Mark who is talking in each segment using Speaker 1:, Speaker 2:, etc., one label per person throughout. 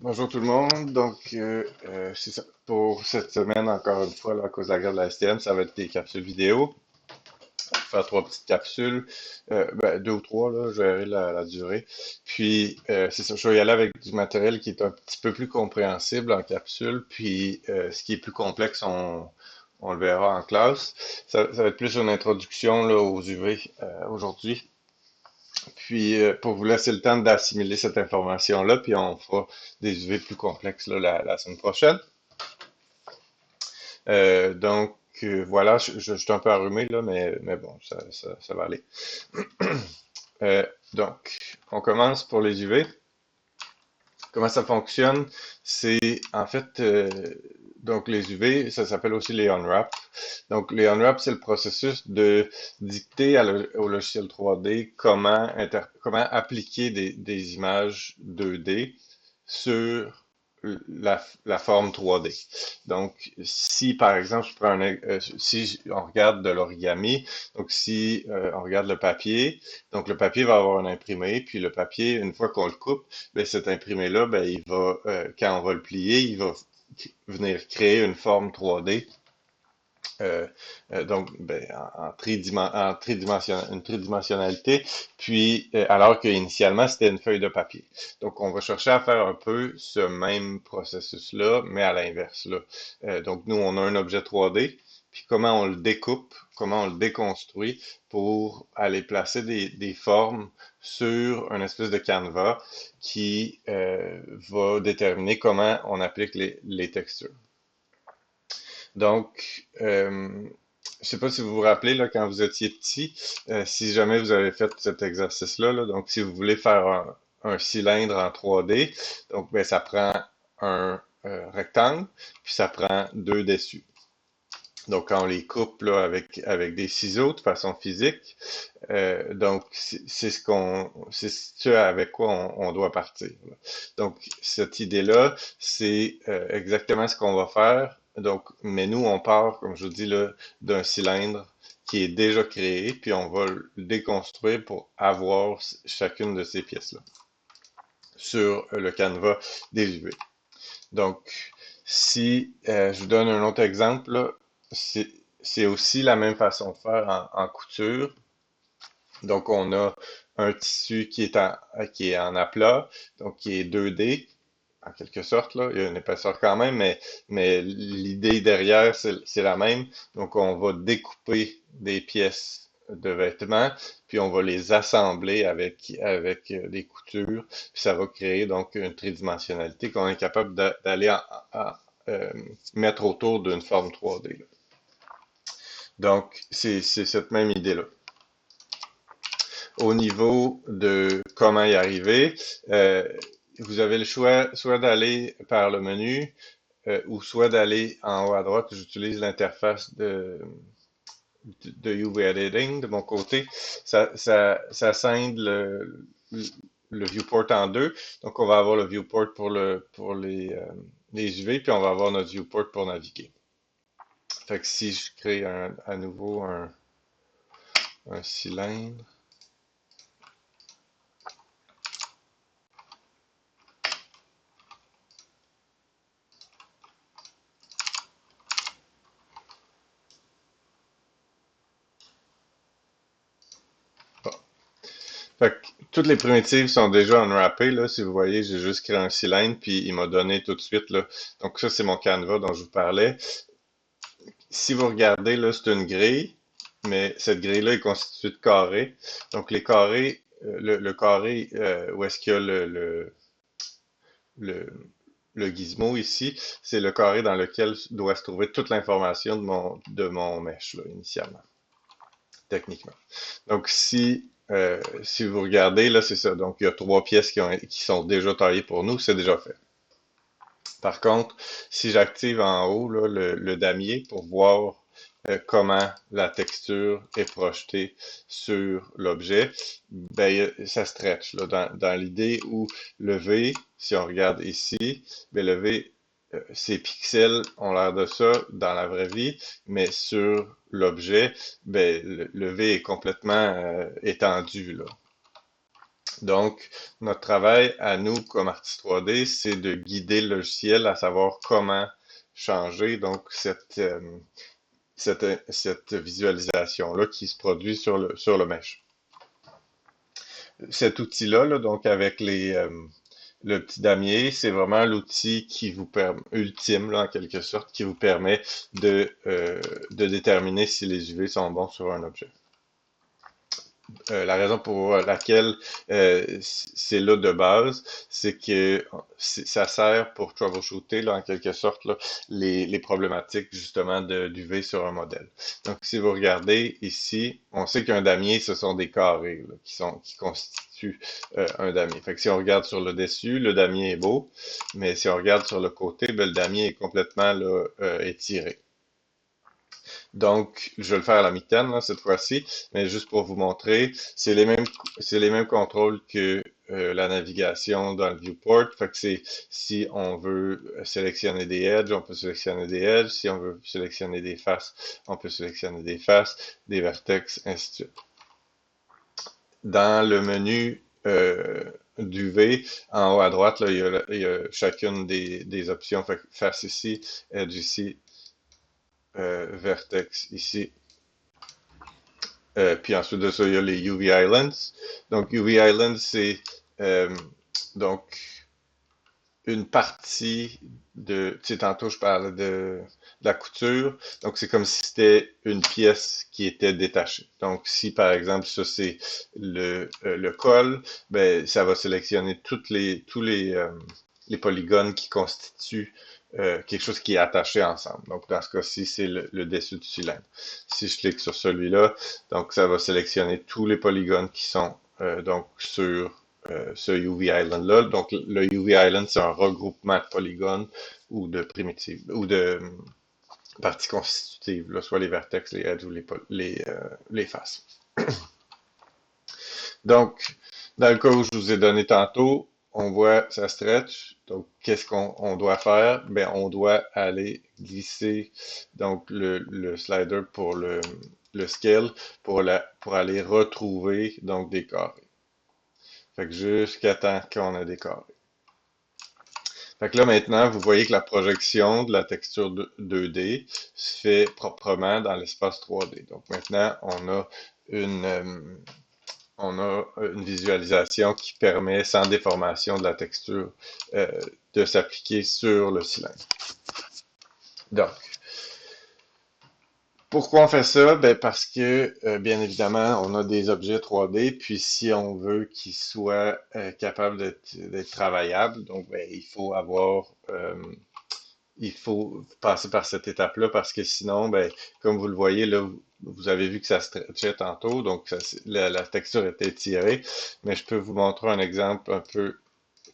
Speaker 1: Bonjour tout le monde. C'est ça. Pour cette semaine, encore une fois, là, à cause de la grève de la STM, ça va être des capsules vidéo. Je vais faire trois petites capsules, deux ou trois, là, je verrai la durée. C'est ça, je vais y aller avec du matériel qui est un petit peu plus compréhensible en capsule, ce qui est plus complexe, on le verra en classe. Ça va être plus une introduction là, aux UV aujourd'hui. Pour vous laisser le temps d'assimiler cette information-là, puis on fera des UV plus complexes là, la semaine prochaine. Voilà, je suis un peu arrumé là, mais bon, ça va aller. Euh, on commence pour les UV. Comment ça fonctionne? C'est en fait, donc les UV, ça s'appelle aussi les unwrap. Donc les unwrap, c'est le processus de dicter au logiciel 3D comment appliquer des images 2D sur la forme 3D. Donc, si par exemple, si on regarde de l'origami, donc si on regarde le papier, donc le papier va avoir un imprimé, puis le papier, une fois qu'on le coupe, ben, cet imprimé-là, ben, quand on va le plier, il va venir créer une forme 3D. Ben, une tridimensionnalité, alors qu'initialement, c'était une feuille de papier. Donc, on va chercher à faire un peu ce même processus-là, mais à l'inverse, là. Donc, nous, on a un objet 3D, puis comment on le découpe, comment on le déconstruit pour aller placer des formes sur une espèce de canevas qui va déterminer comment on applique les textures. Donc, je sais pas si vous vous rappelez, là, quand vous étiez petit, si jamais vous avez fait cet exercice-là, là, donc si vous voulez faire un cylindre en 3D, donc ben, ça prend un rectangle, puis ça prend deux dessus. Donc, quand on les coupe là, avec des ciseaux de façon physique, c'est ce avec quoi on doit partir, là. Donc, cette idée-là, c'est exactement ce qu'on va faire. Donc, mais nous, on part, comme je vous dis là, d'un cylindre qui est déjà créé, puis on va le déconstruire pour avoir chacune de ces pièces-là sur le canevas des UV. Donc, si je vous donne un autre exemple, là, c'est c'est aussi la même façon de faire en couture. Donc, on a un tissu qui est en aplat, donc qui est 2D, en quelque sorte, là. Il y a une épaisseur quand même, mais l'idée derrière, c'est la même. Donc, on va découper des pièces de vêtements, puis on va les assembler avec des coutures, puis ça va créer donc une tridimensionnalité qu'on est capable d'aller euh, mettre autour d'une forme 3D, là. Donc, c'est cette même idée-là. Au niveau de comment y arriver, euh, vous avez le choix soit d'aller par le menu ou soit d'aller en haut à droite. J'utilise l'interface de UV Editing de mon côté. Ça scinde le viewport en deux. Donc, on va avoir le viewport pour les UV, puis on va avoir notre viewport pour naviguer. Fait que si je crée à nouveau un cylindre, bon. Fait que toutes les primitives sont déjà unwrappées, là. Si vous voyez, j'ai juste créé un cylindre, puis il m'a donné tout de suite, là. Donc ça, c'est mon canevas dont je vous parlais. Si vous regardez, là, c'est une grille, mais cette grille-là est constituée de carrés. Donc les carrés, le carré où est-ce qu'il y a le, le gizmo ici, c'est le carré dans lequel doit se trouver toute l'information de mon mesh, là, initialement, techniquement. Donc, si vous regardez, là, c'est ça. Donc, il y a trois pièces qui sont déjà taillées pour nous, c'est déjà fait. Par contre, si j'active en haut là, le damier pour voir comment la texture est projetée sur l'objet, ben, ça stretch là, dans l'idée où le V, si on regarde ici, ben, le V, ces pixels ont l'air de ça dans la vraie vie, mais sur l'objet, ben, le V est complètement étendu là. Donc, notre travail à nous comme artistes 3D, c'est de guider le logiciel à savoir comment changer donc cette visualisation-là qui se produit sur le mesh. Cet outil-là, là, donc avec le petit damier, c'est vraiment l'outil qui vous permet, ultime, là, en quelque sorte, qui vous permet de déterminer si les UV sont bons sur un objet. La raison pour laquelle c'est là de base, c'est que ça sert pour troubleshooter, là, en quelque sorte, là, les problématiques justement d'UV sur un modèle. Donc, si vous regardez ici, on sait qu'un damier, ce sont des carrés là, qui constituent un damier. Fait que si on regarde sur le dessus, le damier est beau, mais si on regarde sur le côté, ben, le damier est complètement là, étiré. Donc, je vais le faire à la mitaine là, cette fois-ci, mais juste pour vous montrer, c'est les mêmes contrôles que la navigation dans le viewport. Fait que c'est si on veut sélectionner des edges, on peut sélectionner des edges. Si on veut sélectionner des faces, on peut sélectionner des faces, des vertex, ainsi de suite. Dans le menu d'UV, en haut à droite, là, il y a chacune des options. Fait que face ici, edge ici, vertex ici. Puis ensuite de ça, il y a les UV Islands. Donc, UV Islands, c'est euh, donc une partie de. Tu sais, tantôt, je parlais de la couture. Donc, c'est comme si c'était une pièce qui était détachée. Donc, si par exemple, ça c'est le col, ben, ça va sélectionner les polygones qui constituent quelque chose qui est attaché ensemble. Donc, dans ce cas-ci, c'est le dessus du cylindre. Si je clique sur celui-là, donc ça va sélectionner tous les polygones qui sont donc sur ce UV Island-là. Donc, le UV Island, c'est un regroupement de polygones ou de primitives, ou de parties constitutives, là, soit les vertex, les edges ou les faces. Donc, dans le cas où je vous ai donné tantôt, on voit ça stretch. Donc, qu'est-ce qu'on doit faire? Ben, on doit aller glisser donc le slider pour le scale pour aller retrouver donc des carrés. Fait que jusqu'à temps qu'on a des carrés. Fait que là, maintenant, vous voyez que la projection de la texture 2D se fait proprement dans l'espace 3D. Donc maintenant, une, euh, on a une visualisation qui permet, sans déformation de la texture, euh, de s'appliquer sur le cylindre. Donc, pourquoi on fait ça? Ben parce que, bien évidemment, on a des objets 3D, puis si on veut qu'ils soient capables d'être travaillables, donc ben, il faut passer par cette étape-là parce que sinon, ben, comme vous le voyez, là, vous avez vu que ça stretchait tantôt, donc la texture était étirée, mais je peux vous montrer un exemple un peu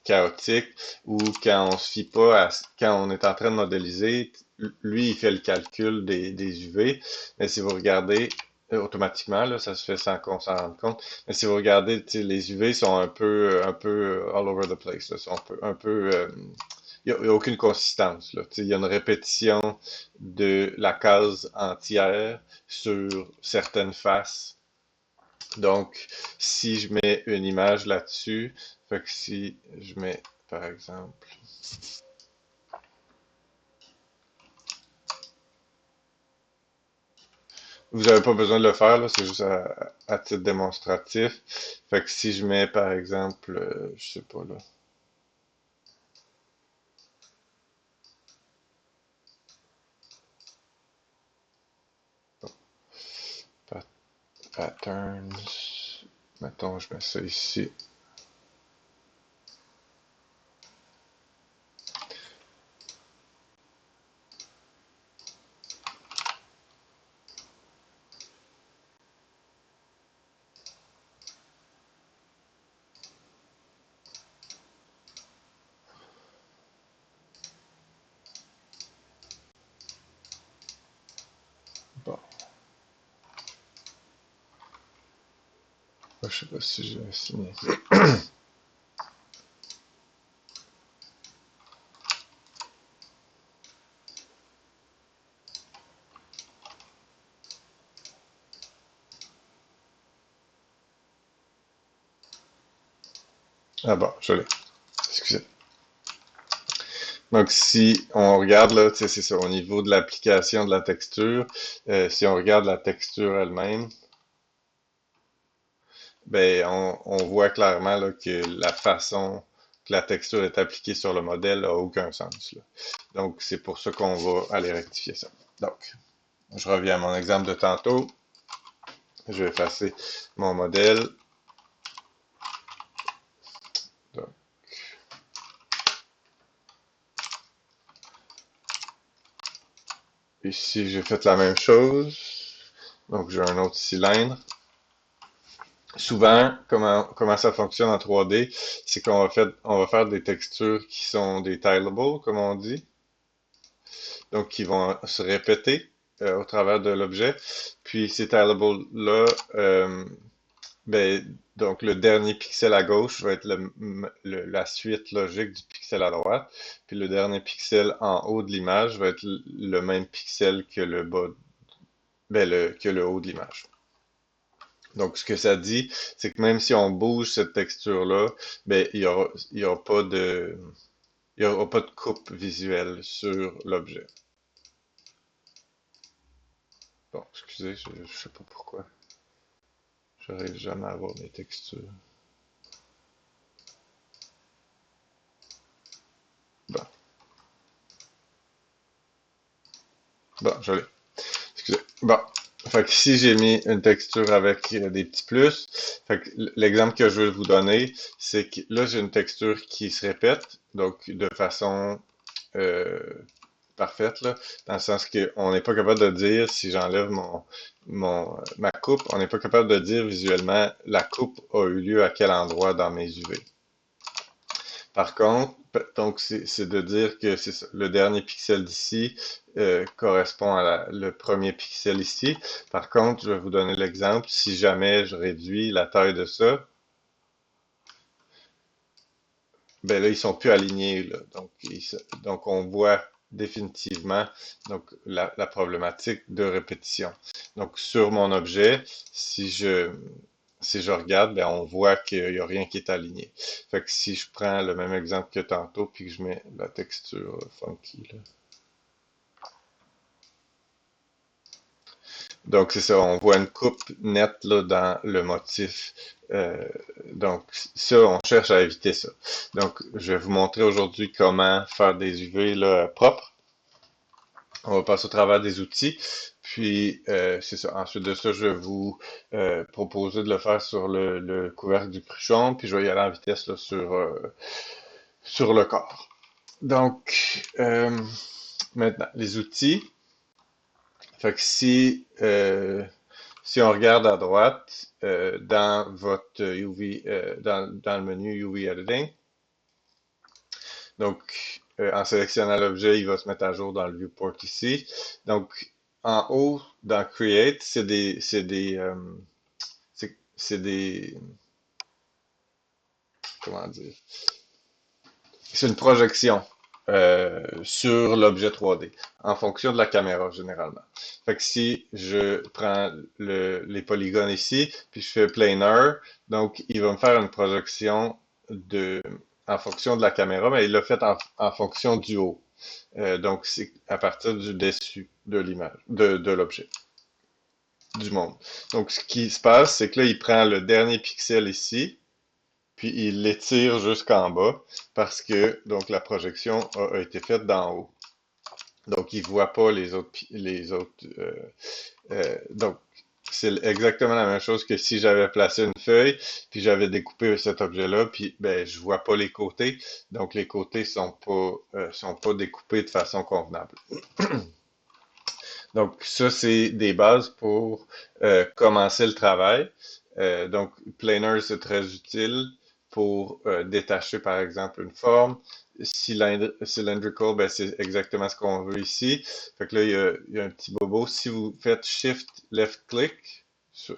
Speaker 1: chaotique où quand on se fie pas quand on est en train de modéliser, lui, il fait le calcul des UV, mais si vous regardez automatiquement, là, ça se fait sans qu'on s'en rende compte. Mais si vous regardez, les UV sont un peu all over the place, là, sont un peu il n'y a aucune consistance, là. Il y a une répétition de la case entière sur certaines faces. Donc, si je mets une image là-dessus, fait que si je mets, par exemple, vous n'avez pas besoin de le faire, là, c'est juste à titre démonstratif. Fait que si je mets, par exemple, je sais pas, là, patterns, mettons, je mets ça ici. Bon, je sais pas si j'ai signé. Ah bon, je l'ai. Excusez. Donc, si on regarde là, tu sais, c'est ça, au niveau de l'application de la texture, si on regarde la texture elle-même, ben, on voit clairement là, que la façon que la texture est appliquée sur le modèle n'a aucun sens, là. Donc, c'est pour ça qu'on va aller rectifier ça. Donc, je reviens à mon exemple de tantôt. Je vais effacer mon modèle. Donc, ici, j'ai fait la même chose. Donc, j'ai un autre cylindre. Souvent, comment ça fonctionne en 3D, c'est on va faire des textures qui sont des tileables, comme on dit, donc qui vont se répéter au travers de l'objet. Puis ces tileables-là, ben, donc le dernier pixel à gauche va être la suite logique du pixel à droite, puis le dernier pixel en haut de l'image va être le même pixel que le bas, que le haut de l'image. Donc, ce que ça dit, c'est que même si on bouge cette texture-là, ben, il y aura pas il y aura pas de coupe visuelle sur l'objet. Bon, excusez, je sais pas pourquoi. J'arrive jamais à avoir mes textures. Bon, bon, je l'ai. Excusez. Bon. Fait que ici, j'ai mis une texture avec des petits plus. Fait que l'exemple que je veux vous donner, c'est que là, j'ai une texture qui se répète, donc de façon euh, parfaite, là, dans le sens qu'on n'est pas capable de dire, si j'enlève ma coupe, on n'est pas capable de dire visuellement la coupe a eu lieu à quel endroit dans mes UV. Par contre, donc c'est de dire que c'est ça, le dernier pixel d'ici correspond à le premier pixel ici. Par contre, je vais vous donner l'exemple, si jamais je réduis la taille de ça, ben là, ils sont plus alignés, là. Donc, donc on voit définitivement donc, la problématique de répétition. Donc, sur mon objet, si je regarde, ben, on voit qu'il n'y a rien qui est aligné. Fait que si je prends le même exemple que tantôt, puis que je mets la texture funky, là. Donc, c'est ça, on voit une coupe nette là, dans le motif. Euh, donc, ça, on cherche à éviter ça. Donc, je vais vous montrer aujourd'hui comment faire des UV là, propres. On va passer au travers des outils. Puis, c'est ça. Ensuite de ça, je vais vous proposer de le faire sur le couvercle du cruchon. Puis, je vais y aller en vitesse là, sur le corps. Donc, maintenant, les outils. Fait que si on regarde à droite, dans votre UV, dans le menu UV Editing, donc en sélectionnant l'objet, il va se mettre à jour dans le viewport ici. Donc en haut, dans Create, c'est des, comment dire, c'est une projection sur l'objet 3D en fonction de la caméra généralement. Fait que si je prends les polygones ici, puis je fais planar, donc il va me faire une projection en fonction de la caméra, mais il l'a fait en fonction du haut. Donc c'est à partir du dessus de l'image, de l'objet, du monde. Donc ce qui se passe, c'est que là, il prend le dernier pixel ici, puis il l'étire jusqu'en bas parce que donc la projection a été faite d'en haut. Donc il voit pas donc c'est exactement la même chose que si j'avais placé une feuille, puis j'avais découpé cet objet-là, puis ben je vois pas les côtés, donc les côtés sont pas découpés de façon convenable. Donc ça c'est des bases pour commencer le travail. Donc planar c'est très utile pour détacher par exemple une forme. Cylindrical, ben, c'est exactement ce qu'on veut ici. Fait que là, il y a un petit bobo. Si vous faites Shift Left Click,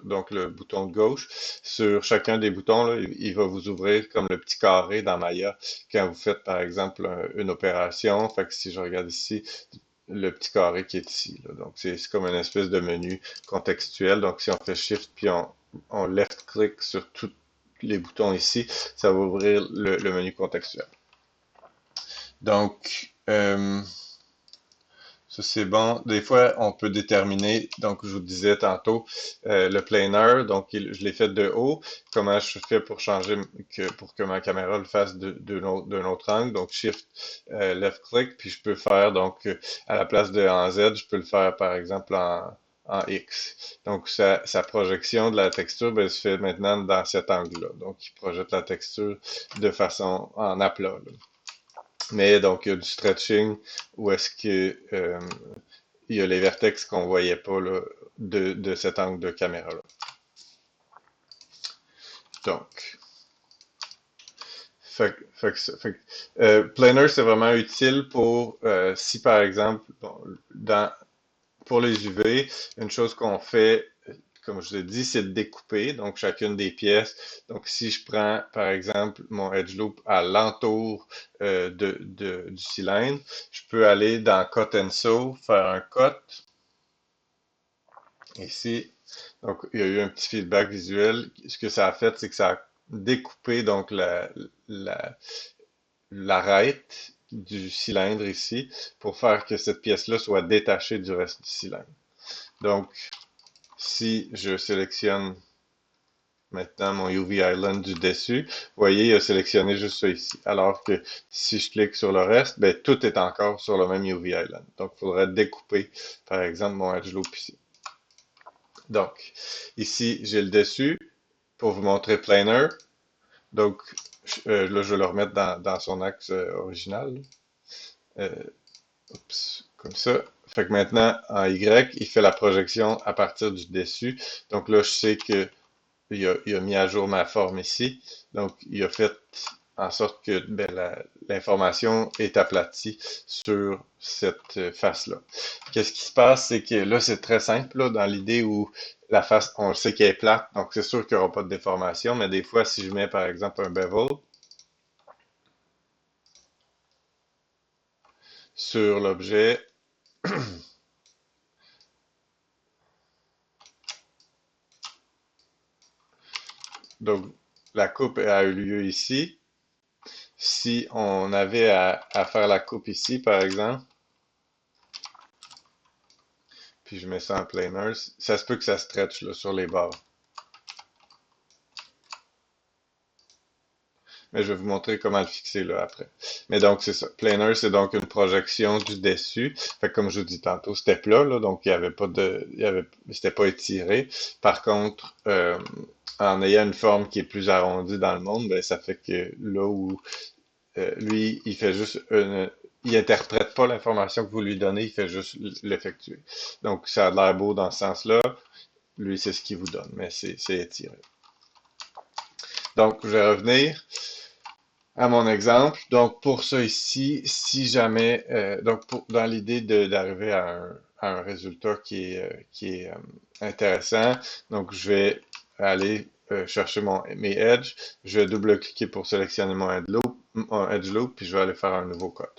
Speaker 1: donc le bouton de gauche, sur chacun des boutons, là, il va vous ouvrir comme le petit carré dans Maya quand vous faites par exemple une opération. Fait que si je regarde ici, le petit carré qui est ici, là. Donc c'est comme une espèce de menu contextuel. Donc si on fait Shift puis on left click sur les boutons ici, ça va ouvrir le menu contextuel. Donc, ça c'est bon. Des fois, on peut déterminer, donc je vous disais tantôt, le planer, donc je l'ai fait de haut. Comment je fais pour changer, pour que ma caméra le fasse d'un autre angle? Donc Shift, left click, puis je peux faire, donc à la place de en Z, je peux le faire par exemple en X. Donc sa projection de la texture, ben, se fait maintenant dans cet angle-là. Donc il projette la texture de façon en aplat, là. Mais donc, il y a du stretching où est-ce que il y a les vertex qu'on voyait pas là, de cet angle de caméra-là. Donc, Planer, c'est vraiment utile pour si par exemple, bon, pour les UV, une chose qu'on fait, comme je vous ai dit, c'est de découper, donc chacune des pièces. Donc, si je prends, par exemple, mon edge loop à l'entour du cylindre, je peux aller dans Cut and Sew, faire un cut ici. Donc, il y a eu un petit feedback visuel. Ce que ça a fait, c'est que ça a découpé donc la, l'arête du cylindre ici pour faire que cette pièce-là soit détachée du reste du cylindre. Donc, si je sélectionne maintenant mon UV Island du dessus, vous voyez, il a sélectionné juste ça ici. Alors que si je clique sur le reste, ben, tout est encore sur le même UV Island. Donc, il faudrait découper, par exemple, mon edge loop ici. Donc, ici, j'ai le dessus pour vous montrer planer. Donc, là, je vais le remettre dans son axe original. Euh, Oups, comme ça. Fait que maintenant, en Y, il fait la projection à partir du dessus. Donc là, je sais que il a mis à jour ma forme ici. Donc, il a fait en sorte que ben, l'information est aplatie sur cette face-là. Qu'est-ce qui se passe, c'est que là, c'est très simple, là, dans l'idée où la face, on sait qu'elle est plate, donc c'est sûr qu'il n'y aura pas de déformation, mais des fois, si je mets par exemple un bevel sur l'objet, donc la coupe a eu lieu ici. Si on avait à faire la coupe ici, par exemple, puis je mets ça en planer, ça se peut que ça stretch là, sur les bords. Mais je vais vous montrer comment le fixer là après. Mais donc, c'est ça. Planer, c'est donc une projection du dessus. Fait que comme je vous dis tantôt, c'était plat, là, donc il n'y avait pas de. C'était pas étiré. Par contre, en ayant une forme qui est plus arrondie dans le monde, ben, ça fait que là où lui, il fait juste il interprète pas l'information que vous lui donnez, il fait juste l'effectuer. Donc, ça a l'air beau dans ce sens-là. Lui, c'est ce qu'il vous donne, mais c'est étiré. Donc, je vais revenir à mon exemple. Donc, pour ça ici, si jamais, donc dans l'idée d'arriver à un résultat qui est intéressant, donc je vais aller chercher mes edges, je vais double-cliquer pour sélectionner mon edge loop, puis je vais aller faire un nouveau code.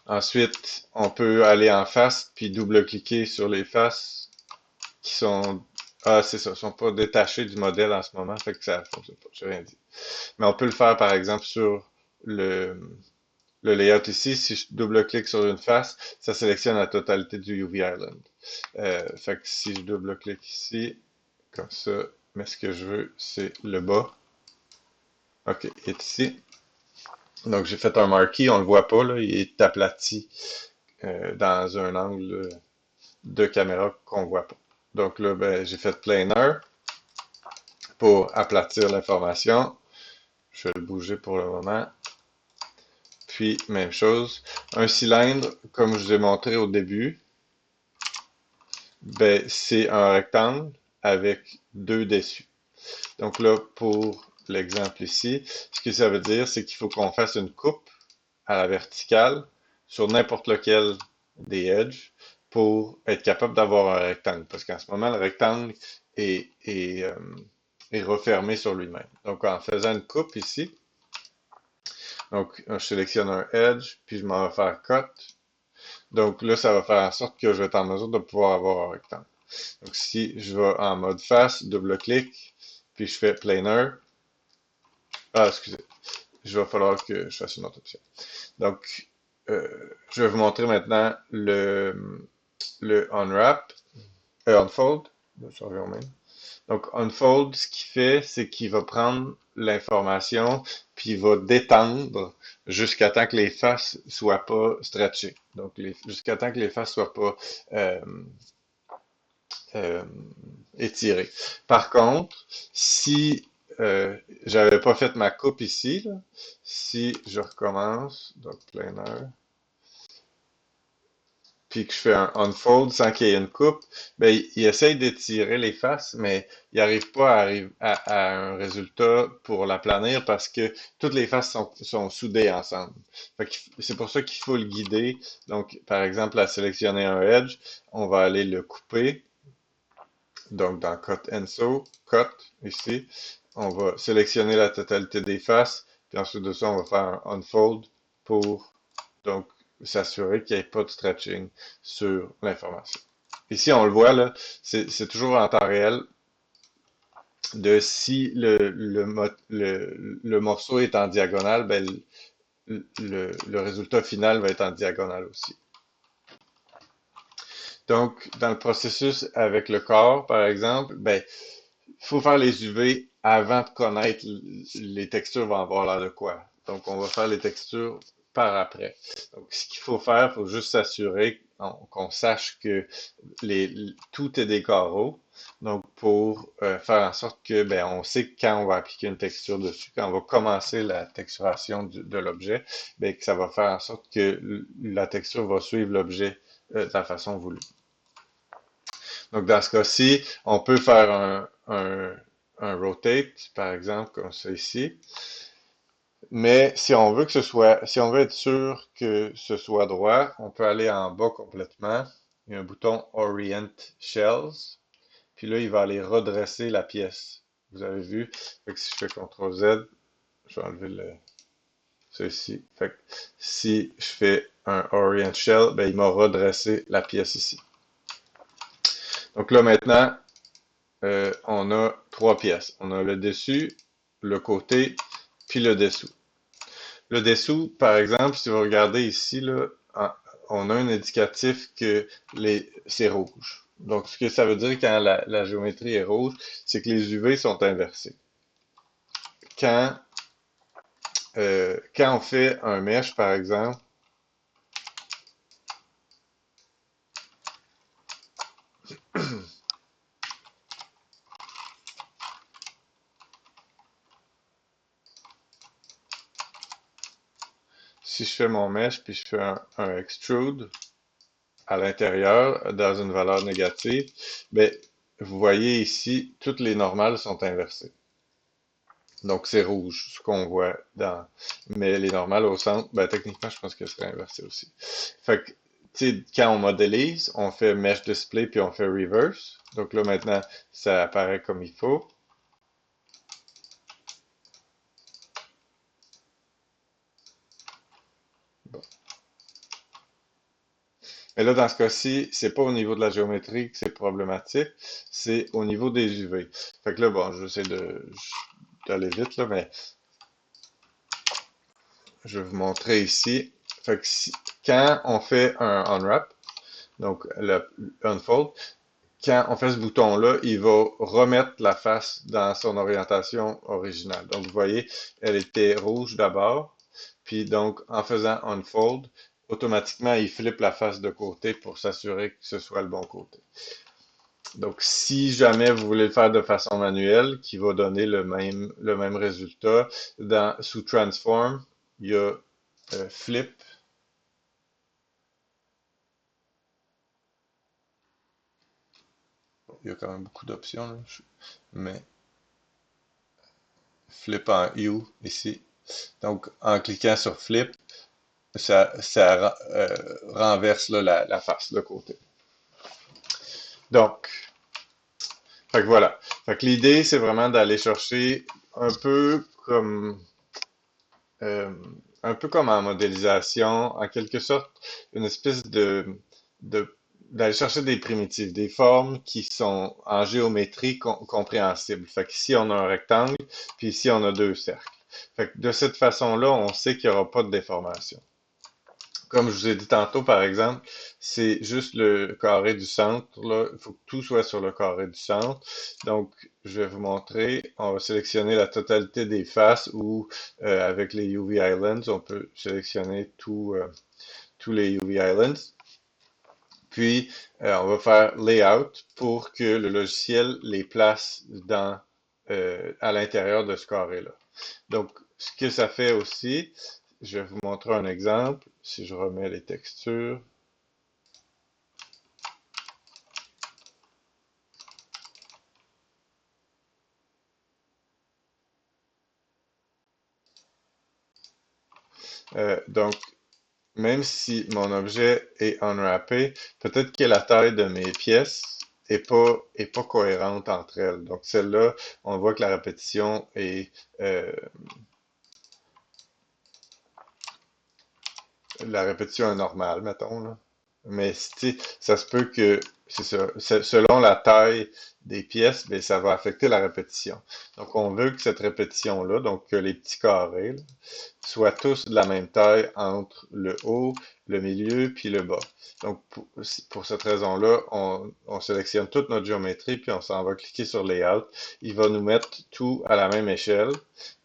Speaker 1: Ensuite, on peut aller en face, puis double-cliquer sur les faces qui sont... Ah, c'est ça, sont pas détachés du modèle en ce moment, fait que ça fonctionne pas, j'ai rien dit. Mais on peut le faire, par exemple, sur le, le layout ici. Si je double-clique sur une face, ça sélectionne la totalité du UV Island. Fait que si je double-clique ici, comme ça, mais ce que je veux, c'est le bas. OK, il est ici. Donc, j'ai fait un marquee, on le voit pas, là, il est aplati dans un angle de caméra qu'on voit pas. Donc là, ben, j'ai fait planer pour aplatir l'information. Je vais le bouger pour le moment. Puis, même chose. Un cylindre, comme je vous ai montré au début, ben, c'est un rectangle avec deux dessus. Donc là, pour l'exemple ici, ce que ça veut dire, c'est qu'il faut qu'on fasse une coupe à la verticale sur n'importe lequel des edges pour être capable d'avoir un rectangle. Parce qu'en ce moment, le rectangle est refermé sur lui-même. Donc, en faisant une coupe ici, donc je sélectionne un edge, puis je m'en vais faire cut. Donc là, ça va faire en sorte que je vais être en mesure de pouvoir avoir un rectangle. Donc si je vais en mode face, double-clic, puis je fais planer. Ah, excusez, il va falloir que je fasse une autre option. Donc, je vais vous montrer maintenant le unwrap, unfold. Je reviens au même. Donc, unfold, ce qu'il fait, c'est qu'il va prendre l'information, puis il va détendre jusqu'à temps que les faces soient pas stretchées. Donc, jusqu'à temps que les faces soient pas euh, euh, étirées. Par contre, si j'avais pas fait ma coupe ici, là, si je recommence, donc planer, puis que je fais un unfold sans qu'il y ait une coupe, ben, il essaye d'étirer les faces, mais il n'arrive pas à un résultat pour la planir parce que toutes les faces sont soudées ensemble. C'est pour ça qu'il faut le guider. Donc, par exemple, à sélectionner un edge, on va aller le couper. Donc, dans Cut and Sew, Cut, ici, on va sélectionner la totalité des faces, puis ensuite de ça, on va faire un unfold pour, donc, s'assurer qu'il n'y ait pas de stretching sur l'information. Ici, on le voit, là, c'est toujours en temps réel de si le morceau est en diagonale, ben, le résultat final va être en diagonale aussi. Donc, dans le processus avec le corps, par exemple, ben, il faut faire les UV avant de connaître les textures vont avoir l'air de quoi. Donc, on va faire les textures par après. Donc, ce qu'il faut faire, il faut juste s'assurer qu'on sache que tout est des carreaux. Donc, pour faire en sorte que, ben, on sait quand on va appliquer une texture dessus, quand on va commencer la texturation de l'objet, ben, que ça va faire en sorte que la texture va suivre l'objet de la façon voulue. Donc, dans ce cas-ci, on peut faire un rotate, par exemple, comme ça ici. Mais si on veut que ce soit, si on veut être sûr que ce soit droit, on peut aller en bas complètement. Il y a un bouton Orient Shells. Puis là, il va aller redresser la pièce. Vous avez vu? Fait que si je fais CTRL Z, je vais enlever ça ici. Fait que si je fais un Orient Shell, ben, il m'a redressé la pièce ici. Donc là, maintenant, on a trois pièces. On a le dessus, le côté, puis le dessous. Le dessous, par exemple, si vous regardez ici, là, on a un indicatif que c'est rouge. Donc, ce que ça veut dire quand la géométrie est rouge, c'est que les UV sont inversés. Quand, quand on fait un mesh, par exemple, si je fais mon mesh puis je fais un extrude à l'intérieur dans une valeur négative, ben, vous voyez ici, toutes les normales sont inversées. Donc, c'est rouge, ce qu'on voit dans. Mais les normales au centre, ben, techniquement, je pense que ce serait inversé aussi. Fait que, tu sais, quand on modélise, on fait Mesh Display puis on fait Reverse. Donc là, maintenant, ça apparaît comme il faut. Bon. Mais là, dans ce cas-ci, c'est pas au niveau de la géométrie que c'est problématique, c'est au niveau des UV. Fait que là, bon, j'essaie d'aller vite, là, mais je vais vous montrer ici. Fait que quand on fait un unwrap, donc le unfold, quand on fait ce bouton-là, il va remettre la face dans son orientation originale. Donc, vous voyez, elle était rouge d'abord, puis donc, en faisant unfold, automatiquement, il flippe la face de côté pour s'assurer que ce soit le bon côté. Donc, si jamais vous voulez le faire de façon manuelle, qui va donner le même résultat, sous Transform, il y a Flip. Il y a quand même beaucoup d'options, là. Mais Flip en U ici. Donc, en cliquant sur Flip, ça renverse là, la face, le côté. Donc, fait que voilà. Fait que l'idée, c'est vraiment d'aller chercher un peu comme euh, un peu comme en modélisation, en quelque sorte, une espèce de d'aller chercher des primitives, des formes qui sont en géométrie compréhensibles. Fait qu'ici, on a un rectangle, puis ici, on a deux cercles. Fait que de cette façon-là, on sait qu'il n'y aura pas de déformation. Comme je vous ai dit tantôt, par exemple, c'est juste le carré du centre, là. Il faut que tout soit sur le carré du centre. Donc, je vais vous montrer. On va sélectionner la totalité des faces ou avec les UV Islands, on peut sélectionner tous les UV Islands. Puis, on va faire Layout pour que le logiciel les place à l'intérieur de ce carré-là. Donc, ce que ça fait aussi, je vais vous montrer un exemple. Si je remets les textures, donc, même si mon objet est unwrappé, peut-être que la taille de mes pièces est pas cohérente entre elles. Donc, celle-là, on voit que la répétition est normale, mettons, là. Mais tu sais, ça se peut que, c'est ça, selon la taille des pièces, ben, ça va affecter la répétition. Donc, on veut que cette répétition-là, donc que les petits carrés, là, soient tous de la même taille entre le haut, le milieu, puis le bas. Donc, pour cette raison-là, on sélectionne toute notre géométrie, puis on s'en va cliquer sur Layout. Il va nous mettre tout à la même échelle.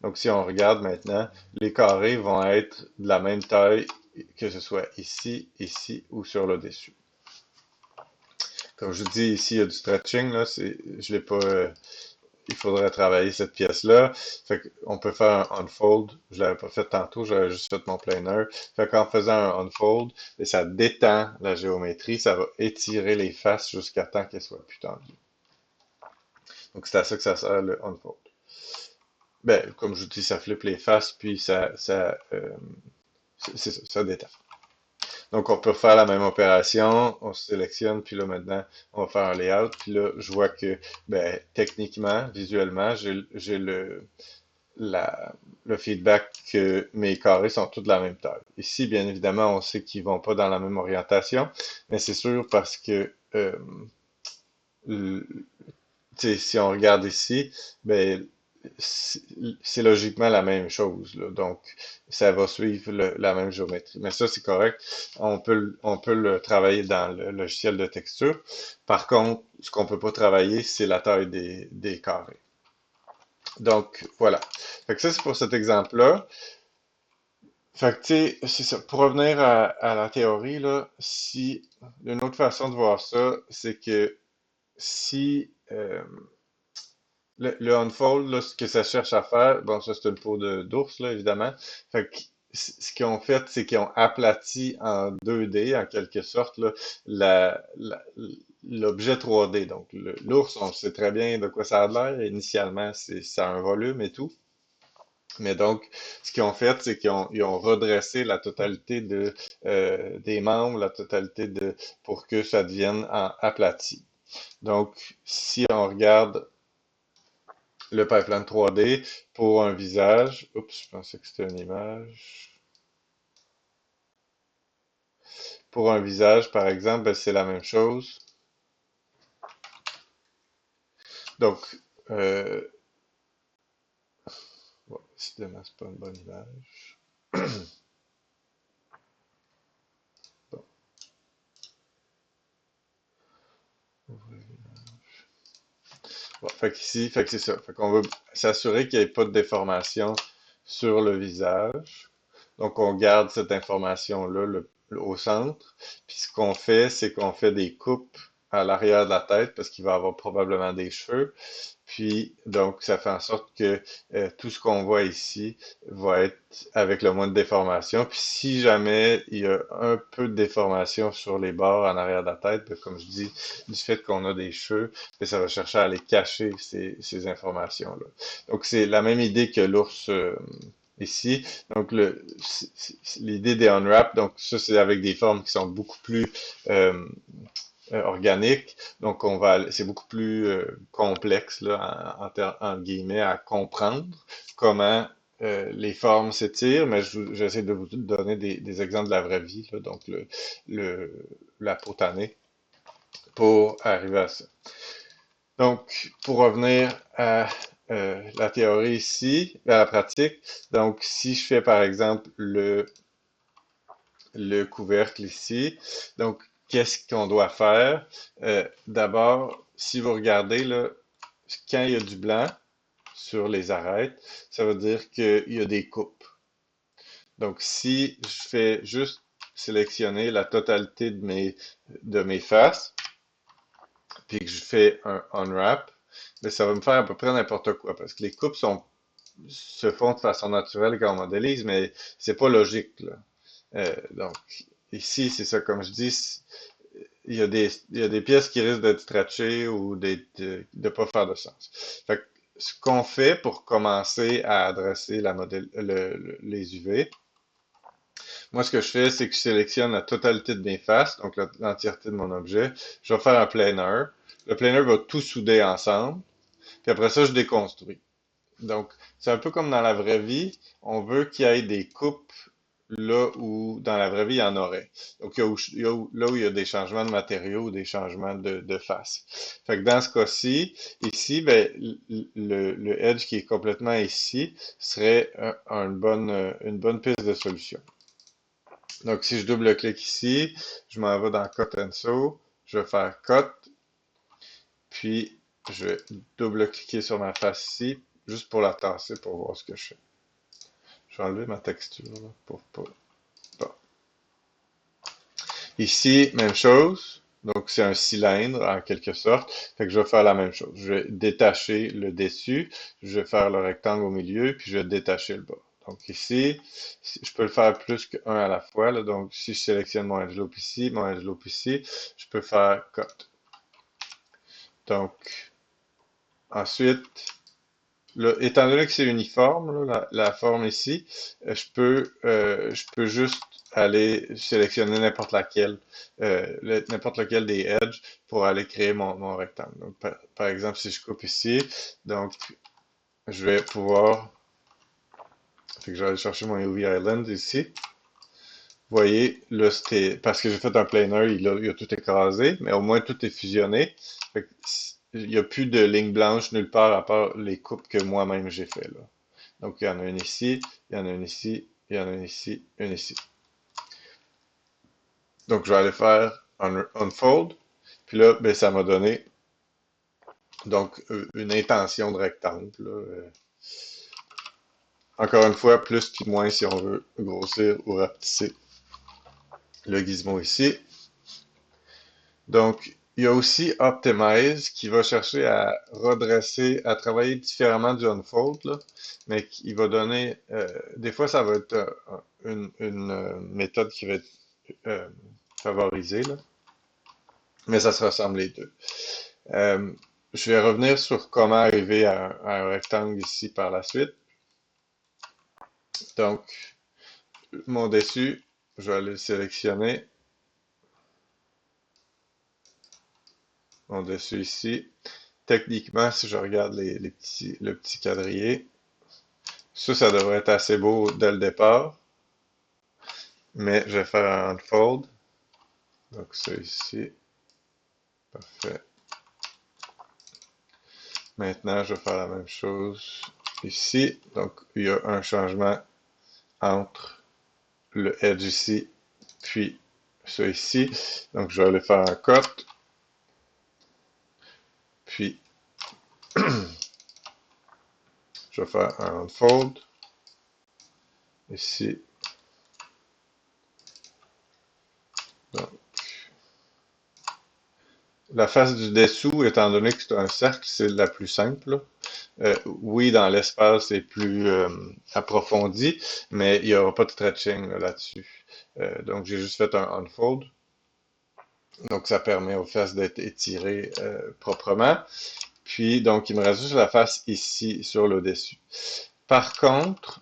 Speaker 1: Donc, si on regarde maintenant, les carrés vont être de la même taille que ce soit ici, ici ou sur le dessus. Comme je vous dis, ici, il y a du stretching, là, je l'ai pas, il faudrait travailler cette pièce-là. Fait qu'on peut faire un unfold. Je l'avais pas fait tantôt, j'avais juste fait mon planer. Fait qu'en faisant un unfold, et ça détend la géométrie, ça va étirer les faces jusqu'à temps qu'elles soient plus tendues. Donc c'est à ça que ça sert le unfold. Ben, comme je vous dis, ça flippe les faces, puis c'est ça, ça détend. Donc, on peut faire la même opération, on se sélectionne, puis là, maintenant, on va faire un layout, puis là, je vois que, ben, techniquement, visuellement, j'ai la, le feedback que mes carrés sont tous de la même taille. Ici, bien évidemment, on sait qu'ils vont pas dans la même orientation, mais c'est sûr parce que, tu sais, si on regarde ici, ben, c'est c'est logiquement la même chose, là. Donc, ça va suivre la même géométrie. Mais ça, c'est correct. On peut le travailler dans le logiciel de texture. Par contre, ce qu'on peut pas travailler, c'est la taille des carrés. Donc, voilà. Fait que ça, c'est pour cet exemple-là. Fait que, tu sais, c'est ça. Pour revenir à la théorie, là, une autre façon de voir ça, c'est que si, le unfold, là, ce que ça cherche à faire, bon, ça c'est une peau d'ours, là, évidemment. Fait que ce qu'ils ont fait, c'est qu'ils ont aplati en 2D, en quelque sorte, là, la, la- l'objet 3D. Donc, l'ours, on sait très bien de quoi ça a l'air. Initialement, ça a un volume et tout. Mais donc, ce qu'ils ont fait, c'est qu'ils ont redressé la totalité des membres, la totalité pour que ça devienne aplati. Donc, si on regarde le pipeline 3D pour un visage. Oups, je pensais que c'était une image. Pour un visage, par exemple, ben, c'est la même chose. Donc, euh, bon, décidément, c'est pas une bonne image. Bon, bon, fait qu'ici, fait que c'est ça. Fait qu'on veut s'assurer qu'il n'y ait pas de déformation sur le visage. Donc, on garde cette information-là au centre. Puis, ce qu'on fait, c'est qu'on fait des coupes à l'arrière de la tête parce qu'il va avoir probablement des cheveux. Puis, donc, ça fait en sorte que tout ce qu'on voit ici va être avec le moins de déformation. Puis, si jamais il y a un peu de déformation sur les bords en arrière de la tête, ben, comme je dis, du fait qu'on a des cheveux, ben, ça va chercher à aller cacher ces informations-là. Donc, c'est la même idée que l'ours ici. Donc, l'idée des unwrap, donc ça, c'est avec des formes qui sont beaucoup plus euh, organique. Donc, c'est beaucoup plus complexe, là, en guillemets, à comprendre comment les formes s'étirent, mais j'essaie de vous donner des exemples de la vraie vie, là, donc le, la peau tannée. pour arriver à ça. Donc, pour revenir à la théorie ici, à la pratique, donc si je fais par exemple le couvercle ici, donc qu'est-ce qu'on doit faire? D'abord, si vous regardez là, quand il y a du blanc sur les arêtes, ça veut dire qu'il y a des coupes. Donc, si je fais juste sélectionner la totalité de mes faces, puis que je fais un unwrap, mais ça va me faire à peu près n'importe quoi, parce que les coupes se font de façon naturelle quand on modélise, mais c'est pas logique, là. Donc, ici, c'est ça, comme je dis, il y a des pièces qui risquent d'être stretchées ou de pas faire de sens. Fait que ce qu'on fait pour commencer à adresser les UV, moi, ce que je fais, c'est que je sélectionne la totalité de mes faces, donc l'entièreté de mon objet. Je vais faire un planer. Le planer va tout souder ensemble. Puis après ça, je déconstruis. Donc, c'est un peu comme dans la vraie vie. On veut qu'il y ait des coupes là où, dans la vraie vie, il y en aurait. Donc, là où il y a des changements de matériaux ou des changements de face. Fait que dans ce cas-ci, ici, ben, le edge qui est complètement ici serait une bonne piste de solution. Donc, si je double-clique ici, je m'en vais dans Cut and Sew, je vais faire Cut, puis je vais double-cliquer sur ma face ici, juste pour la tasser, pour voir ce que je fais. Je vais enlever ma texture, là, pour pas... Bon. Ici, même chose. Donc, c'est un cylindre, en quelque sorte. Fait que je vais faire la même chose. Je vais détacher le dessus, je vais faire le rectangle au milieu, puis je vais détacher le bas. Donc ici, je peux le faire plus qu'un à la fois, là. Donc, si je sélectionne mon edge loop ici, mon edge loop ici, je peux faire cut. Donc, ensuite, là, étant donné que c'est uniforme, là, la forme ici, je peux juste aller sélectionner n'importe lequel des edges pour aller créer mon rectangle. Donc, par exemple, si je coupe ici, donc je vais pouvoir, fait que je vais aller chercher mon UV Island ici. Vous voyez, là, c'était parce que j'ai fait un planer, il a tout écrasé, mais au moins tout est fusionné. Fait que il n'y a plus de ligne blanche nulle part à part les coupes que moi-même j'ai fait là. Donc, il y en a une ici, il y en a une ici, il y en a une ici, une ici. Donc, je vais aller faire un unfold. Puis là, ben, ça m'a donné donc une intention de rectangle, là. Encore une fois, plus puis moins si on veut grossir ou rapetisser le gizmo ici. Donc, il y a aussi Optimize qui va chercher à redresser, à travailler différemment du Unfold, là, mais qui va donner, des fois ça va être une méthode qui va être euh, favorisée, là, mais ça se ressemble les deux. Euh, je vais revenir sur comment arriver à un rectangle ici par la suite. Donc, mon dessus, je vais aller le sélectionner, mon dessus ici. Techniquement, si je regarde le petit quadrillé, ça devrait être assez beau dès le départ, mais je vais faire un unfold. Donc ça ici, parfait. Maintenant, je vais faire la même chose ici. Donc, il y a un changement entre le edge ici, puis ça ici. Donc, je vais aller faire un cut, puis je vais faire un unfold ici. Donc, la face du dessous, étant donné que c'est un cercle, c'est la plus simple. Oui, dans l'espace, c'est plus approfondi, mais il n'y aura pas de stretching là-dessus. Donc, j'ai juste fait un unfold. Donc, ça permet aux faces d'être étirées proprement. Puis, donc, il me reste juste la face ici, sur le dessus. Par contre,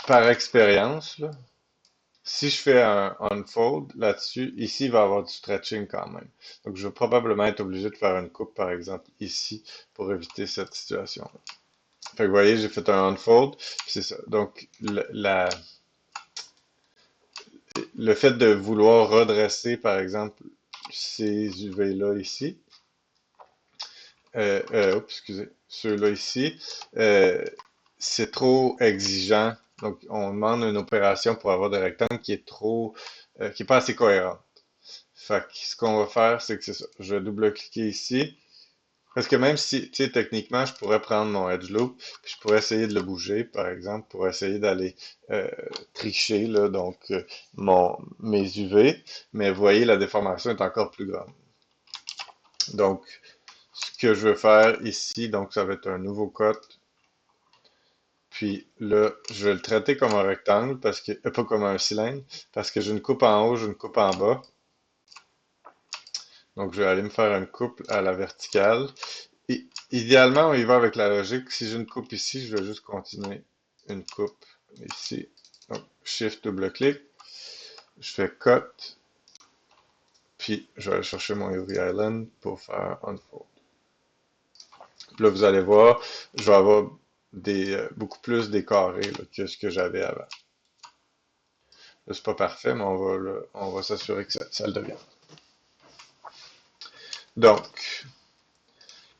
Speaker 1: par expérience, là, si je fais un unfold là-dessus, ici, il va y avoir du stretching quand même. Donc, je vais probablement être obligé de faire une coupe, par exemple, ici, pour éviter cette situation. Fait que vous voyez, j'ai fait un unfold, c'est ça. Donc, le fait de vouloir redresser, par exemple, ces UV-là ici, oups, excusez, ceux-là ici, euh, c'est trop exigeant. Donc, on demande une opération pour avoir des rectangles qui est trop, qui est pas assez cohérente. Fait que ce qu'on va faire, c'est que c'est ça. Je vais double-cliquer ici. Parce que même si, tu sais, techniquement, je pourrais prendre mon edge loop, puis je pourrais essayer de le bouger, par exemple, pour essayer d'aller euh, tricher, là, donc mes UV, mais vous voyez, la déformation est encore plus grande. Donc, ce que je veux faire ici, donc ça va être un nouveau cut, puis là, je vais le traiter comme un rectangle, parce que, pas comme un cylindre, parce que j'ai une coupe en haut, j'ai une coupe en bas. Donc, je vais aller me faire une coupe à la verticale. Idéalement, on y va avec la logique. Si j'ai une coupe ici, je vais juste continuer une coupe ici. Donc, Shift, double-clic. Je fais Cut. Puis, je vais aller chercher mon UV Island pour faire Unfold. Là, vous allez voir, je vais avoir beaucoup plus des carrés là, que ce que j'avais avant. Là, c'est pas parfait, mais on va s'assurer que ça le devient. Donc,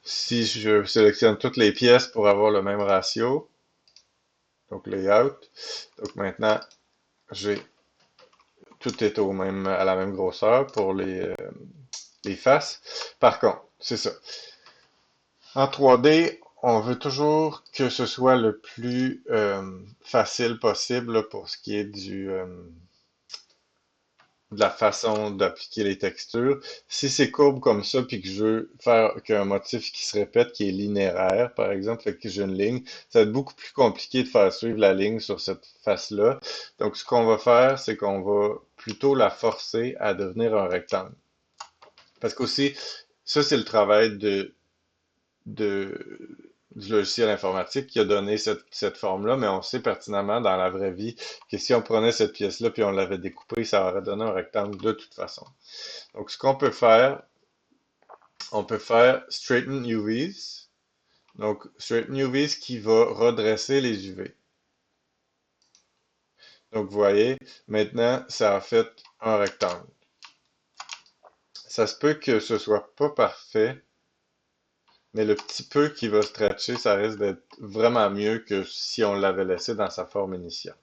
Speaker 1: si je sélectionne toutes les pièces pour avoir le même ratio, donc layout, donc maintenant, j'ai tout est à la même grosseur pour les faces. Par contre, c'est ça. En 3D, on veut toujours que ce soit le plus facile possible là, pour ce qui est de la façon d'appliquer les textures. Si c'est courbe comme ça, puis que je veux faire qu'un motif qui se répète, qui est linéaire, par exemple, fait que j'ai une ligne, ça va être beaucoup plus compliqué de faire suivre la ligne sur cette face-là. Donc, ce qu'on va faire, c'est qu'on va plutôt la forcer à devenir un rectangle. Parce qu'aussi, ça, c'est le travail de, du logiciel informatique qui a donné cette forme-là, mais on sait pertinemment dans la vraie vie que si on prenait cette pièce-là puis on l'avait découpée, ça aurait donné un rectangle de toute façon. Donc, ce qu'on peut faire, on peut faire Straighten UVs. Donc, Straighten UVs qui va redresser les UV. Donc, vous voyez, maintenant, ça a fait un rectangle. Ça se peut que ce soit pas parfait, mais le petit peu qui va stretcher, ça risque d'être vraiment mieux que si on l'avait laissé dans sa forme initiale.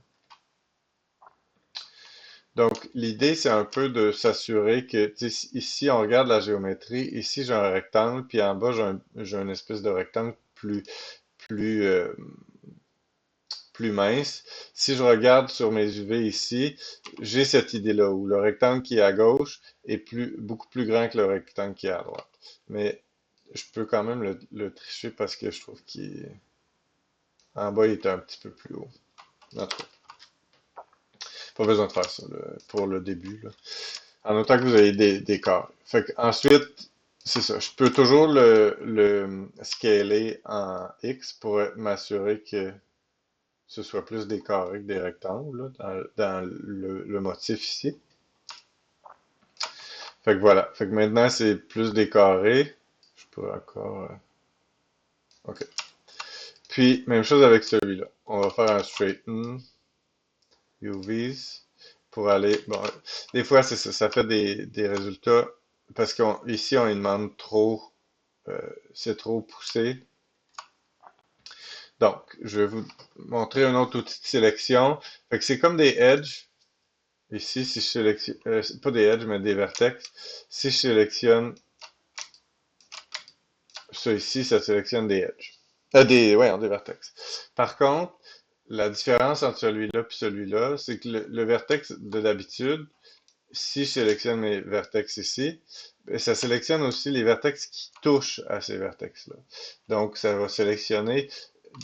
Speaker 1: Donc, l'idée, c'est un peu de s'assurer que, ici, on regarde la géométrie, ici, j'ai un rectangle, puis en bas, j'ai une espèce de rectangle plus, plus mince. Si je regarde sur mes UV ici, j'ai cette idée-là, où le rectangle qui est à gauche est beaucoup plus grand que le rectangle qui est à droite. Mais je peux quand même le tricher parce que je trouve qu'en bas, il est un petit peu plus haut. En tout cas, pas besoin de faire ça là, pour le début, là. En autant que vous ayez des corps. Fait que ensuite, c'est ça. Je peux toujours le scaler en X pour m'assurer que ce soit plus des carrés que des rectangles là, dans le motif ici. Fait que voilà. Fait que maintenant, c'est plus des carrés. Je peux encore... OK. Puis, même chose avec celui-là. On va faire un straighten UVs pour aller... Bon, des fois, c'est ça. Ça fait des résultats parce qu'ici, on lui demande trop... c'est trop poussé. Donc, je vais vous montrer un autre outil de sélection. Fait que c'est comme des edges. Ici, si je sélectionne, pas des edges, mais des vertex. Si je sélectionne ça ici, ça sélectionne des edges. Ouais, des vertex. Par contre, la différence entre celui-là et celui-là, c'est que le vertex de d'habitude, si je sélectionne mes vertex ici, ben, ça sélectionne aussi les vertex qui touchent à ces vertex-là. Donc, ça va sélectionner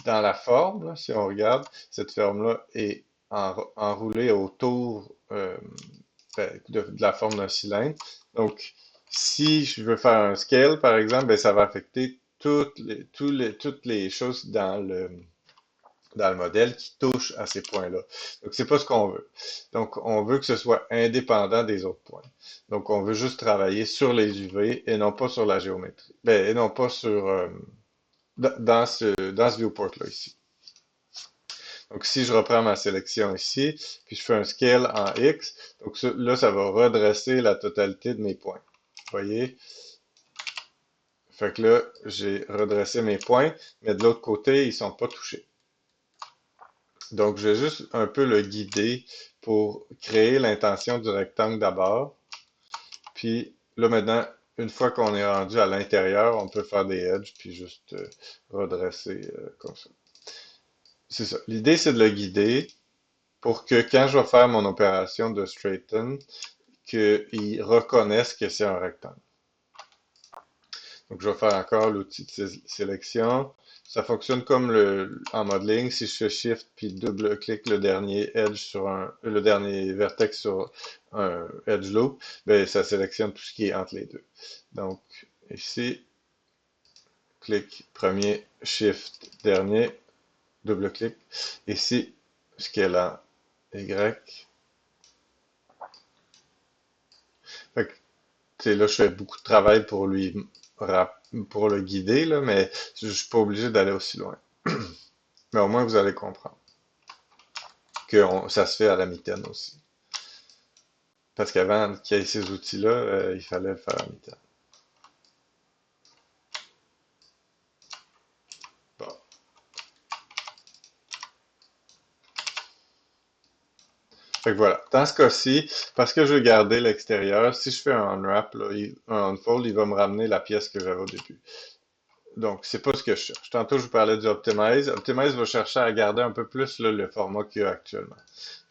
Speaker 1: dans la forme, là, si on regarde, cette forme-là est enroulée autour de la forme d'un cylindre. Donc, si je veux faire un scale, par exemple, ben, ça va affecter toutes les choses dans le modèle qui touchent à ces points-là. Donc, c'est pas ce qu'on veut. Donc, on veut que ce soit indépendant des autres points. Donc, on veut juste travailler sur les UV et non pas sur la géométrie. Ben, et non pas sur dans ce viewport-là ici. Donc, si je reprends ma sélection ici, puis je fais un scale en X, donc là, ça va redresser la totalité de mes points. voyez? Fait que là, j'ai redressé mes points, mais de l'autre côté, ils sont pas touchés. Donc, je vais juste un peu le guider pour créer l'intention du rectangle d'abord. Puis là, maintenant, une fois qu'on est rendu à l'intérieur, on peut faire des edges, puis juste redresser comme ça. C'est ça. L'idée, c'est de le guider pour que quand je vais faire mon opération de straighten, qu'il reconnaisse que c'est un rectangle. Donc, je vais faire encore l'outil de sélection. Ça fonctionne comme en modeling. Si je fais Shift puis double-clic le dernier edge sur le dernier vertex sur un edge loop, ben, ça sélectionne tout ce qui est entre les deux. Donc, ici, clic premier, Shift dernier, double-clic. Ici, scale Y. Fait que, tu sais, là, je fais beaucoup de travail pour pour le guider, là, mais je suis pas obligé d'aller aussi loin. Mais au moins, vous allez comprendre que ça se fait à la mitaine aussi. Parce qu'avant qu'il y ait ces outils-là, il fallait le faire à la mitaine. Bon. Fait que voilà. Dans ce cas-ci, parce que je veux garder l'extérieur, si je fais un unwrap, là, un unfold, il va me ramener la pièce que j'avais au début. Donc, c'est pas ce que je cherche. Tantôt, je vous parlais du Optimize. Optimize va chercher à garder un peu plus là, le format qu'il y a actuellement.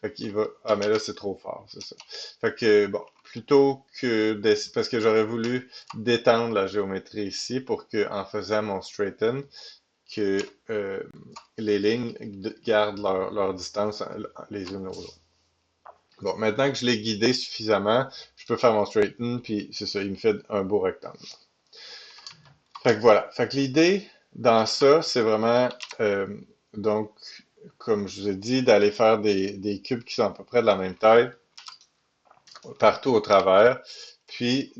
Speaker 1: Fait qu'il va. Ah, mais là, c'est trop fort, c'est ça. Fait que, bon, plutôt que parce que j'aurais voulu détendre la géométrie ici pour que, en faisant mon straighten, que les lignes gardent leur distance les unes aux autres. Bon, maintenant que je l'ai guidé suffisamment, je peux faire mon straighten, puis c'est ça, il me fait un beau rectangle. Fait que voilà. Fait que l'idée dans ça, c'est vraiment, donc, comme je vous ai dit, d'aller faire des cubes qui sont à peu près de la même taille partout au travers. Puis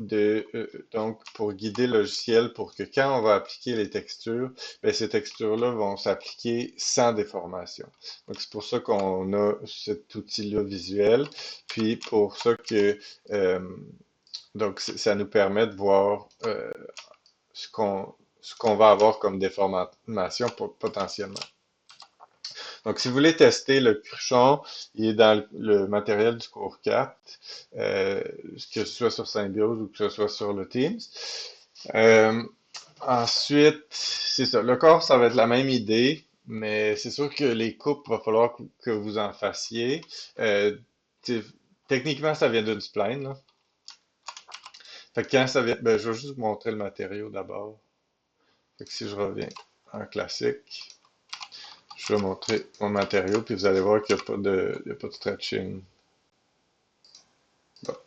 Speaker 1: donc, pour guider le logiciel pour que quand on va appliquer les textures, ben, ces textures-là vont s'appliquer sans déformation. Donc, c'est pour ça qu'on a cet outil-là visuel. Puis pour ça que, donc, ça nous permet de voir ce qu'on va avoir comme déformation potentiellement. Donc, si vous voulez tester le cruchon, il est dans le matériel du cours 4, que ce soit sur Symbiose ou que ce soit sur le Teams. Euh, Ensuite, c'est ça. Le corps, ça va être la même idée, mais c'est sûr que les coupes, il va falloir que vous en fassiez. Euh, Techniquement, ça vient d'une spline, là. Fait que quand ça vient, ben, je vais juste vous montrer le matériau d'abord. Fait que si je reviens en classique, je vais montrer mon matériau, puis vous allez voir qu'il n'y a il y a pas de stretching. Bon,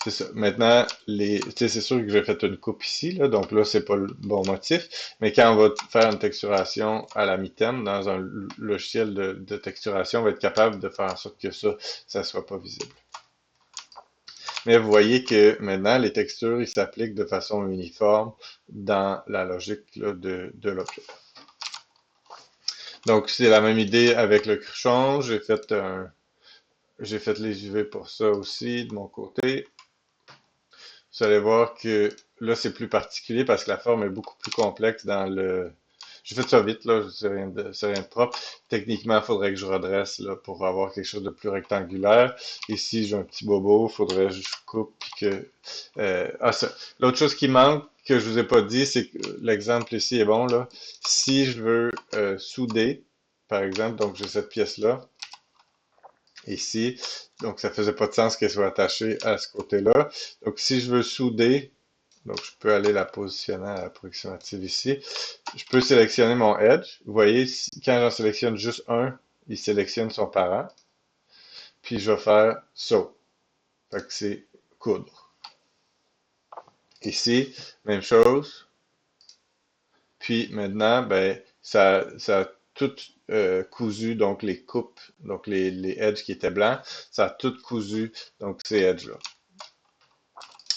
Speaker 1: c'est ça. Maintenant, c'est sûr que j'ai fait une coupe ici, là, donc là, c'est pas le bon motif. Mais quand on va faire une texturation à la mitaine, dans un logiciel de texturation, on va être capable de faire en sorte que ça soit pas visible. Mais vous voyez que maintenant, les textures, ils s'appliquent de façon uniforme dans la logique là, de l'objet. Donc, c'est la même idée avec le cruchon. J'ai fait les UV pour ça aussi de mon côté. Vous allez voir que là, c'est plus particulier parce que la forme est beaucoup plus complexe dans le. J'ai fait ça vite, là, c'est rien de propre. Techniquement, il faudrait que je redresse là, pour avoir quelque chose de plus rectangulaire. Ici, j'ai un petit bobo, il faudrait que je coupe puis que. Ça. L'autre chose qui manque, que je vous ai pas dit, c'est que l'exemple ici est bon, là. Si je veux souder, par exemple, donc j'ai cette pièce-là, ici. Donc, ça faisait pas de sens qu'elle soit attachée à ce côté-là. Donc, si je veux souder, donc je peux aller la positionner à l'approximative ici. Je peux sélectionner mon edge. Vous voyez, quand j'en sélectionne juste un, il sélectionne son parent. Puis je vais faire saut. Fait que c'est coudre. Ici, même chose. Puis maintenant, ben, ça a tout cousu, donc les coupes, donc les edges qui étaient blancs, ça a tout cousu, donc ces edges-là.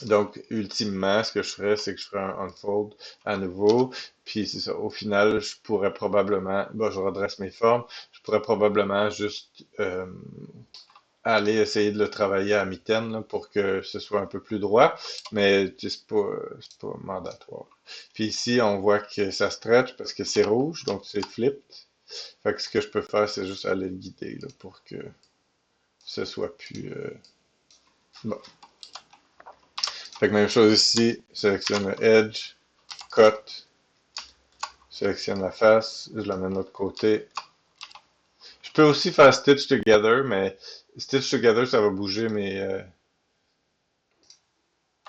Speaker 1: Donc, ultimement, ce que je ferais, c'est que je ferais un unfold à nouveau. Puis, c'est ça. Au final, je pourrais probablement, bon, je redresse mes formes, je pourrais probablement juste aller essayer de le travailler à mitaine là, pour que ce soit un peu plus droit, mais c'est pas mandatoire. Puis ici, on voit que ça stretch parce que c'est rouge, donc c'est flipped. Fait que ce que je peux faire, c'est juste aller le guider là, pour que ce soit plus... bon. Fait que même chose ici, sélectionne le edge, cut, sélectionne la face, je la mets de l'autre côté. Je peux aussi faire stitch together, mais stitch together, ça va bouger mes,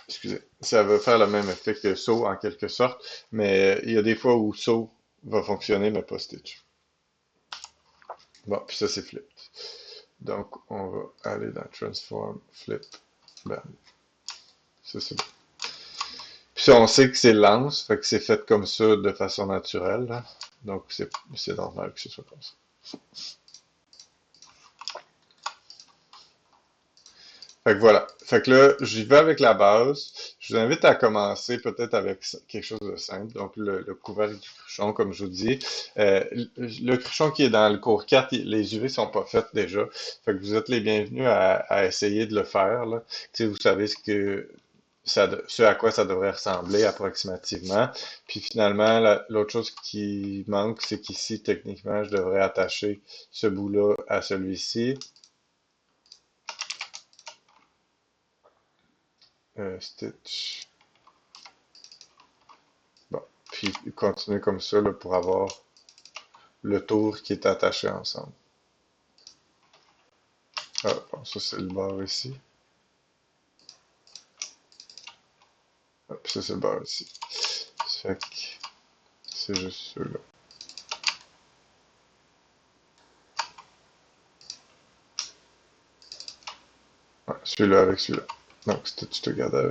Speaker 1: excusez, ça va faire le même effet que saut en quelque sorte, mais il y a des fois où saut va fonctionner, mais pas stitch. Bon, puis ça c'est flip. Donc on va aller dans transform, flip, bam. Ça c'est bon. Puis ça, on sait que c'est lance, fait que c'est fait comme ça de façon naturelle, là. Donc c'est normal que ce soit comme ça. Fait que voilà. Fait que là, j'y vais avec la base. Je vous invite à commencer peut-être avec quelque chose de simple. Donc, le couvercle du cruchon, comme je vous dis. Le cruchon qui est dans le cours 4, les UV sont pas faites déjà. Fait que vous êtes les bienvenus à essayer de le faire, là. Tu sais, vous savez ce à quoi ça devrait ressembler approximativement. Puis finalement, l'autre chose qui manque, c'est qu'ici, techniquement, je devrais attacher ce bout-là à celui-ci. Stitch. Bon, puis continuer comme ça là, pour avoir le tour qui est attaché ensemble. Ah, bon, ça c'est le bord ici. Ah, puis ça c'est le bord ici. Ça fait que c'est juste ceux-là. Ouais, celui-là avec celui-là. Donc stitch together.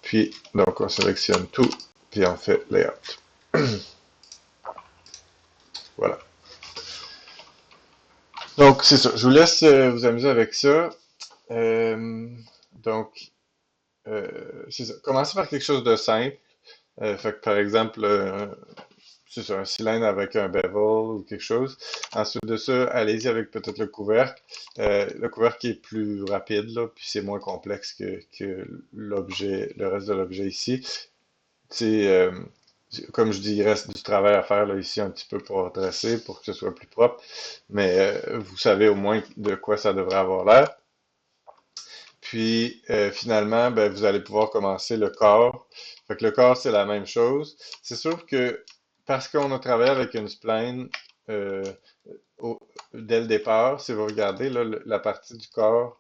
Speaker 1: Puis, donc on sélectionne tout, puis on fait layout. Voilà. Donc c'est ça. Je vous laisse vous amuser avec ça. Euh, donc, c'est ça. Commencez par quelque chose de simple. Fait que par exemple, c'est ça, un cylindre avec un bevel ou quelque chose. Ensuite de ça, allez-y avec peut-être le couvercle. Le couvercle qui est plus rapide, là, puis c'est moins complexe que l'objet, le reste de l'objet ici. C'est, comme je dis, il reste du travail à faire là, ici un petit peu pour dresser, pour que ce soit plus propre, mais vous savez au moins de quoi ça devrait avoir l'air. Puis finalement, ben, vous allez pouvoir commencer le corps. Fait que le corps, c'est la même chose. C'est sûr que parce qu'on a travaillé avec une spline euh, au- dès le départ, si vous regardez là, la partie du corps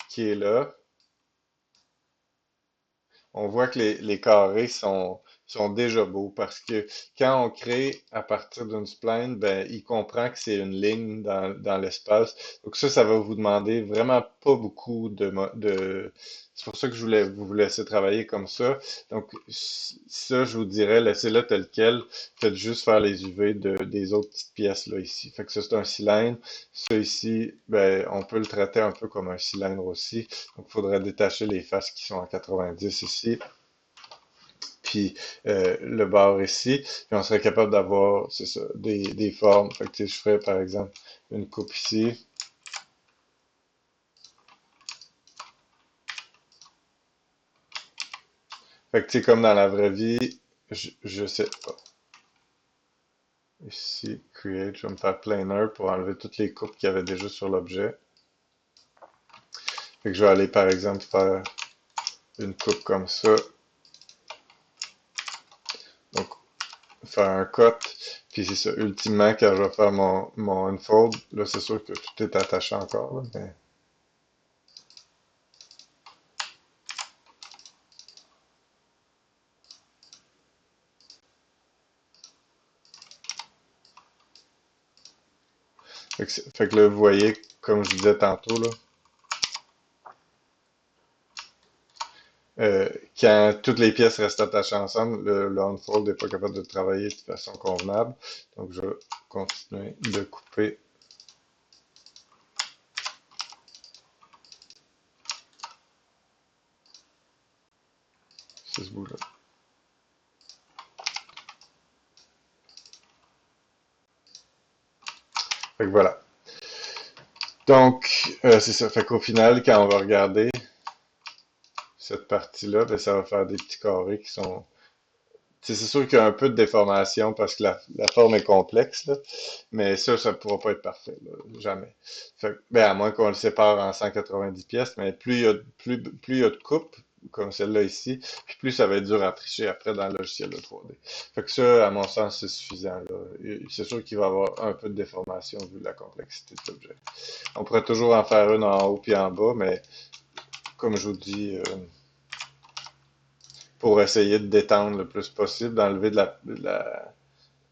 Speaker 1: qui est là, on voit que les carrés sont déjà beaux parce que quand on crée à partir d'une spline, ben, il comprend que c'est une ligne dans l'espace. Donc ça va vous demander vraiment pas beaucoup C'est pour ça que je voulais vous laisser travailler comme ça. Donc ça, je vous dirais, laissez-le tel quel. Faites juste faire les UV des autres petites pièces là ici. Fait que ça, c'est un cylindre. Ça ici, ben, on peut le traiter un peu comme un cylindre aussi. Donc, il faudrait détacher les faces qui sont en 90 ici, puis le bord ici, puis on serait capable d'avoir, c'est ça, des formes. Fait que, tu sais, je ferais par exemple une coupe ici. Fait que, tu sais, comme dans la vraie vie, je sais pas. Ici, create, je vais me faire planer pour enlever toutes les coupes qu'il y avait déjà sur l'objet. Fait que je vais aller par exemple faire une coupe comme ça. Donc, faire un cut. Puis c'est ça, ultimement, quand je vais faire mon unfold, là, c'est sûr que tout est attaché encore, là, mais... Fait que là, vous voyez, comme je disais tantôt, là, euh, quand toutes les pièces restent attachées ensemble, le unfold n'est pas capable de travailler de façon convenable. Donc, je vais continuer de couper ce bout-là. Fait que voilà. Donc, c'est ça. Fait qu'au final, quand on va regarder cette partie-là, ben, ça va faire des petits carrés qui sont. Tu sais, c'est sûr qu'il y a un peu de déformation parce que la forme est complexe, là, mais ça ne pourra pas être parfait, là, jamais. Fait que, ben, à moins qu'on le sépare en 190 pièces, mais plus il y a de coupes, comme celle-là ici, puis plus ça va être dur à tricher après dans le logiciel de 3D. Fait que ça, à mon sens, c'est suffisant, là. C'est sûr qu'il va y avoir un peu de déformation vu la complexité de l'objet. On pourrait toujours en faire une en haut puis en bas, mais comme je vous dis, pour essayer de détendre le plus possible, d'enlever de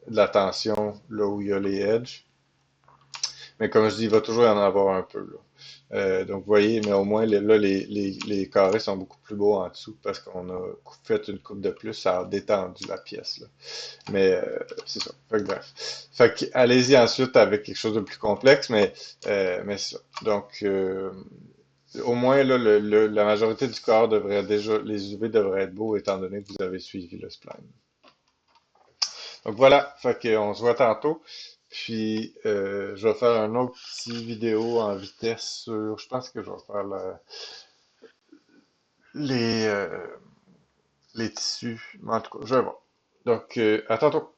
Speaker 1: la tension là où il y a les edges. Mais comme je dis, il va toujours y en avoir un peu, là. Donc, vous voyez, mais au moins, là, les carrés sont beaucoup plus beaux en dessous parce qu'on a fait une coupe de plus, ça a détendu la pièce, là. Mais c'est ça. Fait que bref. Fait que allez-y ensuite avec quelque chose de plus complexe, mais c'est ça. Donc, au moins, là, la majorité du corps devrait déjà, les UV devraient être beaux étant donné que vous avez suivi le spline. Donc voilà, fait qu'on se voit tantôt. Puis je vais faire un autre petit vidéo en vitesse sur. Je pense que je vais faire les, euh, les tissus. En tout cas, je vais voir. Donc à tantôt.